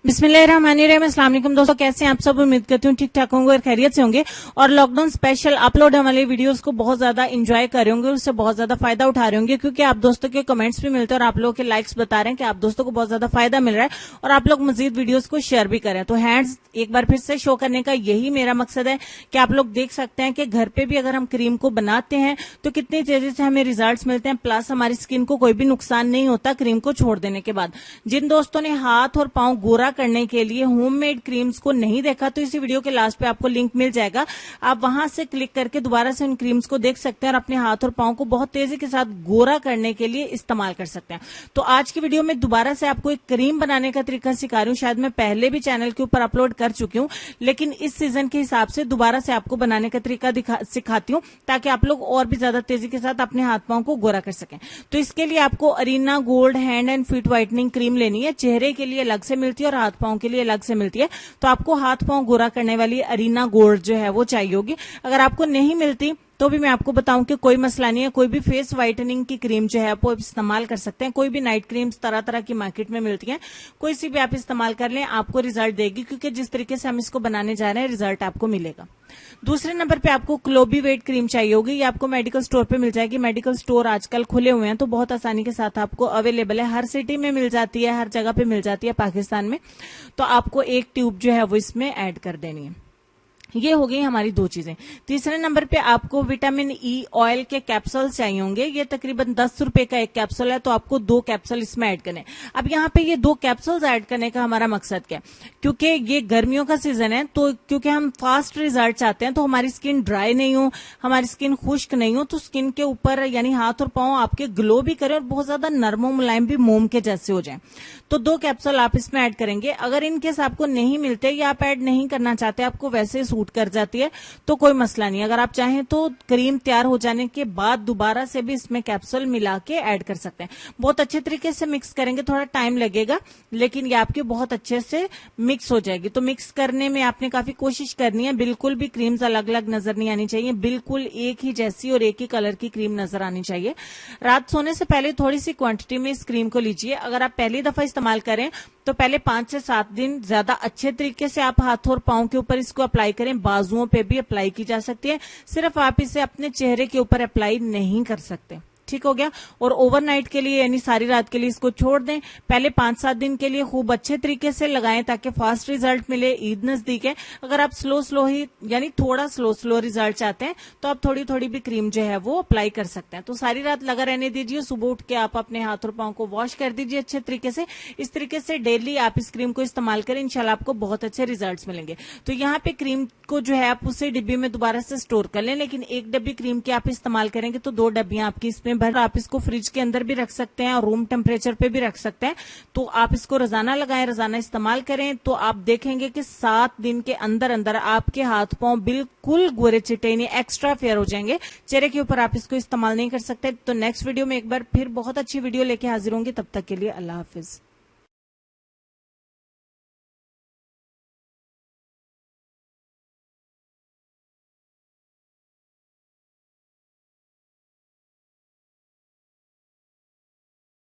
बिस्मिल्लाहिर्रहमानिर्रहीम। अस्सलाम वालेकुम दोस्तों, कैसे हैं आप सब? उम्मीद करती हूँ ठीक ठाक होंगे और खैरियत से होंगे और लॉकडाउन स्पेशल अपलोड होने वाले वीडियोस को बहुत ज्यादा एंजॉय कर रहे होंगे, उससे बहुत ज्यादा फायदा उठा रहे होंगे, क्योंकि आप दोस्तों के कमेंट्स भी मिलते हैं और आप लोगों के लाइक्स बता रहे हैं कि आप दोस्तों को बहुत ज्यादा फायदा मिल रहा है और आप लोग मजीद वीडियोज को शेयर भी करें। तो हैंड्स एक बार फिर से शो करने का यही मेरा मकसद है कि आप लोग देख सकते हैं कि घर पे भी अगर हम क्रीम को बनाते हैं तो कितनी तेजी से हमें रिजल्ट्स मिलते हैं, प्लस हमारी स्किन को कोई भी नुकसान नहीं होता क्रीम को छोड़ देने के बाद। जिन दोस्तों ने हाथ और पांव गोरा करने के लिए होममेड क्रीम्स को नहीं देखा तो इसी वीडियो के लास्ट पे आपको लिंक मिल जाएगा, आप वहां से क्लिक करके दोबारा से उन क्रीम्स को देख सकते हैं और अपने हाथ और पांव को बहुत तेजी के साथ गोरा करने के लिए इस्तेमाल कर सकते हैं। तो आज की वीडियो में दोबारा से आपको एक क्रीम बनाने का तरीका सिखा रही हूँ। शायद मैं पहले भी चैनल के ऊपर अपलोड कर चुकी हूँ, लेकिन इस सीजन के हिसाब से दोबारा से आपको बनाने का तरीका सिखाती हूँ ताकि आप लोग और भी ज्यादा तेजी के साथ अपने हाथ पांव को गोरा कर सकें। तो इसके लिए आपको Arena gold hand and feet whitening cream लेनी है। चेहरे के लिए अलग से मिलती है और हाथ पांव के लिए अलग से मिलती है। तो आपको हाथ पांव गोरा करने वाली अरीना गोल्ड जो है वो चाहिए होगी। अगर आपको नहीं मिलती तो भी मैं आपको बताऊं कि कोई मसला नहीं है, कोई भी फेस व्हाइटनिंग की क्रीम जो है वो इस्तेमाल कर सकते हैं। कोई भी नाइट क्रीम्स तरह तरह की मार्केट में मिलती हैं, कोई सी भी आप इस्तेमाल कर लें, आपको रिजल्ट देगी, क्योंकि जिस तरीके से हम इसको बनाने जा रहे हैं रिजल्ट आपको मिलेगा। दूसरे नंबर पे आपको क्लोबी वेट क्रीम चाहिए होगी। ये आपको मेडिकल स्टोर पे मिल जाएगी। मेडिकल स्टोर आजकल खुले हुए हैं तो बहुत आसानी के साथ आपको अवेलेबल है, हर सिटी में मिल जाती है, हर जगह पे मिल जाती है पाकिस्तान में। तो आपको एक ट्यूब जो है वो इसमें ऐड कर देनी है। ये हो गई हमारी दो चीजें। तीसरे नंबर पे आपको विटामिन ई ऑयल के कैप्सूल्स चाहिए होंगे। ये तकरीबन 10 रुपए का एक कैप्सूल है, तो आपको 2 कैप्सूल इसमें ऐड करने। अब यहाँ पे ये 2 कैप्सूल्स ऐड करने का हमारा मकसद क्या है? क्योंकि ये गर्मियों का सीजन है, तो क्योंकि हम फास्ट रिजल्ट चाहते हैं, तो हमारी स्किन ड्राई नहीं हो, हमारी स्किन खुश्क नहीं हो, तो स्किन के ऊपर यानी हाथ और पांव आपके ग्लो भी करें और बहुत ज्यादा नरम मुलायम भी मोम के जैसे हो जाए। तो 2 कैप्सूल आप इसमें ऐड करेंगे। अगर इनकेस आपको नहीं मिलते या आप ऐड नहीं करना चाहते, आपको वैसे सूट कर जाती है, तो कोई मसला नहीं। अगर आप चाहें तो क्रीम तैयार हो जाने के बाद दोबारा से भी इसमें कैप्सूल मिला के ऐड कर सकते हैं। बहुत अच्छे तरीके से मिक्स करेंगे, थोड़ा टाइम लगेगा, लेकिन ये आपके बहुत अच्छे से मिक्स हो जाएगी। तो मिक्स करने में आपने काफी कोशिश करनी है, बिल्कुल भी क्रीम्स अलग अलग नजर नहीं आनी चाहिए, बिल्कुल एक ही जैसी और एक ही कलर की क्रीम नजर आनी चाहिए। रात सोने से पहले थोड़ी सी क्वांटिटी में इस क्रीम को लीजिए। अगर आप पहली दफा इस्तेमाल करें तो पहले 5 से 7 दिन ज्यादा अच्छे तरीके से आप हाथ और पांव के ऊपर इसको अप्लाई करें। बाजुओं पे भी अप्लाई की जा सकती है, सिर्फ आप इसे अपने चेहरे के ऊपर अप्लाई नहीं कर सकते। ठीक हो गया। और ओवरनाइट के लिए यानी सारी रात के लिए इसको छोड़ दें। पहले 5-7 दिन के लिए खूब अच्छे तरीके से लगाएं ताकि फास्ट रिजल्ट मिले। ईद नजदीक है, अगर आप स्लो ही यानी थोड़ा स्लो रिजल्ट चाहते हैं तो आप थोड़ी थोड़ी भी क्रीम जो है वो अप्लाई कर सकते हैं। तो सारी रात लगा रहने दीजिए, सुबह उठ के आप अपने हाथ और पांव को वॉश कर दीजिए अच्छे तरीके से। इस तरीके से डेली आप इस क्रीम को इस्तेमाल करें, इंशाल्लाह आपको बहुत अच्छे रिजल्ट मिलेंगे। तो यहाँ पे क्रीम को जो है आप उसे डिब्बी में दोबारा से स्टोर कर लें, लेकिन एक डब्बी क्रीम की आप इस्तेमाल करेंगे तो 2 डब्बियां आपकी इसमें भर। आप इसको फ्रिज के अंदर भी रख सकते हैं और रूम टेम्परेचर पे भी रख सकते हैं। तो आप इसको रोजाना लगाएं, रोजाना इस्तेमाल करें, तो आप देखेंगे कि 7 दिन के अंदर अंदर आपके हाथ पांव बिल्कुल गोरे चिट्टे एक्स्ट्रा फेयर हो जाएंगे। चेहरे के ऊपर आप इसको इस्तेमाल नहीं कर सकते। तो नेक्स्ट वीडियो में एक बार फिर बहुत अच्छी वीडियो लेके हाजिर होंगे, तब तक के लिए अल्लाह हाफिज।